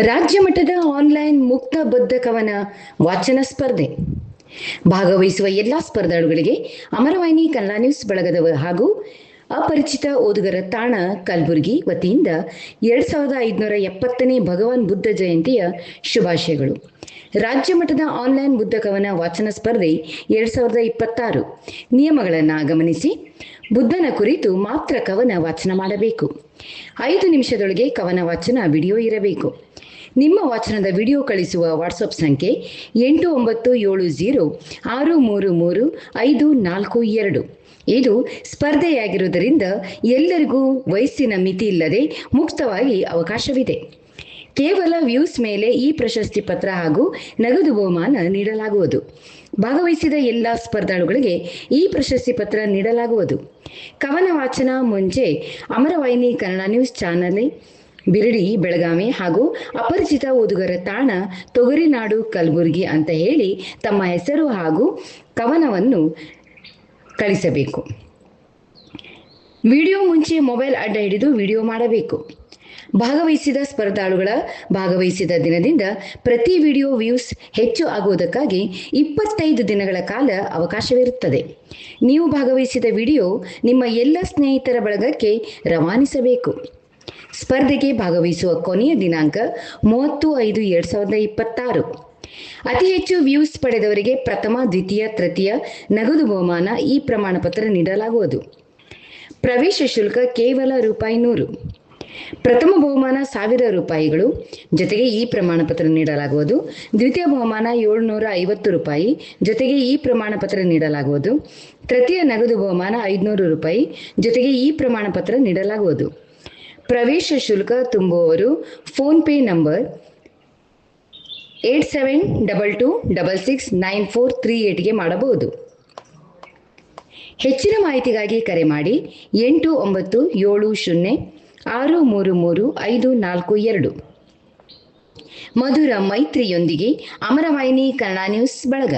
ರಾಜ್ಯ ಮಟ್ಟದ ಆನ್ಲೈನ್ ಮುಕ್ತ ಬದ್ಧ ಕವನ ವಾಚನ ಸ್ಪರ್ಧೆ. ಭಾಗವಹಿಸುವ ಎಲ್ಲಾ ಸ್ಪರ್ಧಾಳುಗಳಿಗೆ ಅಮರವಾಹಿನಿ ಕನ್ನಡ ನ್ಯೂಸ್ ಬಳಗದ ಹಾಗೂ ಅಪರಿಚಿತ ಓದುಗರ ತಾಣ ಕಲಬುರಗಿ ವತಿಯಿಂದ 2570ನೇ ಭಗವಾನ್ ಬುದ್ಧ ಜಯಂತಿಯ ಶುಭಾಶಯಗಳು. ರಾಜ್ಯ ಮಟ್ಟದ ಆನ್ಲೈನ್ ಬುದ್ಧ ಕವನ ವಾಚನ ಸ್ಪರ್ಧೆ 2026 ನಿಯಮಗಳನ್ನು ಗಮನಿಸಿ. ಬುದ್ಧನ ಕುರಿತು ಮಾತ್ರ ಕವನ ವಾಚನ ಮಾಡಬೇಕು. 5 ನಿಮಿಷದೊಳಗೆ ಕವನ ವಾಚನ ವಿಡಿಯೋ ಇರಬೇಕು. ನಿಮ್ಮ ವಾಚನದ ವಿಡಿಯೋ ಕಳಿಸುವ ವಾಟ್ಸಪ್ ಸಂಖ್ಯೆ 8970633542. ಇದು ಸ್ಪರ್ಧೆಯಾಗಿರುವುದರಿಂದ ಎಲ್ಲರಿಗೂ ವಯಸ್ಸಿನ ಮಿತಿ ಇಲ್ಲದೆ ಮುಕ್ತವಾಗಿ ಅವಕಾಶವಿದೆ. ಕೇವಲ ವ್ಯೂಸ್ ಮೇಲೆ ಈ ಪ್ರಶಸ್ತಿ ಪತ್ರ ಹಾಗೂ ನಗದು ಬಹುಮಾನ ನೀಡಲಾಗುವುದು. ಭಾಗವಹಿಸಿದ ಎಲ್ಲ ಸ್ಪರ್ಧಾಳುಗಳಿಗೆ ಈ ಪ್ರಶಸ್ತಿ ಪತ್ರ ನೀಡಲಾಗುವುದು. ಕವನ ವಾಚನ ಮುಂಚೆ ಅಮರವಾಹಿನಿ ಕನ್ನಡ ನ್ಯೂಸ್ ಚಾನಲ್ ಬಿರಡಿ ಬೆಳಗಾವಿ ಹಾಗೂ ಅಪರಿಚಿತ ಓದುಗರ ತಾಣ ತೊಗರಿನಾಡು ಕಲಬುರಗಿ ಅಂತ ಹೇಳಿ ತಮ್ಮ ಹೆಸರು ಹಾಗೂ ಕವನವನ್ನು ಕಳಿಸಬೇಕು. ವಿಡಿಯೋ ಮುಂಚೆ ಮೊಬೈಲ್ ಅಡ್ಡ ಹಿಡಿದು ವಿಡಿಯೋ ಮಾಡಬೇಕು. ಭಾಗವಹಿಸಿದ ಸ್ಪರ್ಧಾಳುಗಳ ಭಾಗವಹಿಸಿದ ದಿನದಿಂದ ಪ್ರತಿ ವಿಡಿಯೋ ವ್ಯೂಸ್ ಹೆಚ್ಚು ಆಗುವುದಕ್ಕಾಗಿ 25 ದಿನಗಳ ಕಾಲ ಅವಕಾಶವಿರುತ್ತದೆ. ನೀವು ಭಾಗವಹಿಸಿದ ವಿಡಿಯೋ ನಿಮ್ಮ ಎಲ್ಲ ಸ್ನೇಹಿತರ ಬಳಗಕ್ಕೆ ರವಾನಿಸಬೇಕು. ಸ್ಪರ್ಧೆಗೆ ಭಾಗವಹಿಸುವ ಕೊನೆಯ ದಿನಾಂಕ 30/5/2026. ಅತಿ ಹೆಚ್ಚು ವ್ಯೂಸ್ ಪಡೆದವರಿಗೆ ಪ್ರಥಮ, ದ್ವಿತೀಯ, ತೃತೀಯ ನಗದು ಬಹುಮಾನ ಈ ಪ್ರಮಾಣ ಪತ್ರ ನೀಡಲಾಗುವುದು. ಪ್ರವೇಶ ಶುಲ್ಕ ಕೇವಲ ₹100. ಪ್ರಥಮ ಬಹುಮಾನ ₹1000 ಜೊತೆಗೆ ಈ ಪ್ರಮಾಣ ಪತ್ರ ನೀಡಲಾಗುವುದು. ದ್ವಿತೀಯ ಬಹುಮಾನ ₹750 ಜೊತೆಗೆ ಈ ಪ್ರಮಾಣ ಪತ್ರ ನೀಡಲಾಗುವುದು. ತೃತೀಯ ನಗದು ಬಹುಮಾನ ₹500 ಜೊತೆಗೆ ಈ ಪ್ರಮಾಣ ಪತ್ರ ನೀಡಲಾಗುವುದು. ಪ್ರವೇಶ ಶುಲ್ಕ ತುಂಬುವವರು ಫೋನ್ ಪೇ ನಂಬರ್ 8722669438ಗೆ ಮಾಡಬಹುದು. ಹೆಚ್ಚಿನ ಮಾಹಿತಿಗಾಗಿ ಕರೆ ಮಾಡಿ 8970633542. ಮಧುರ ಮೈತ್ರಿಯೊಂದಿಗೆ ಅಮರವಾಹಿನಿ ಕನ್ನಡ ನ್ಯೂಸ್ ಬಳಗ.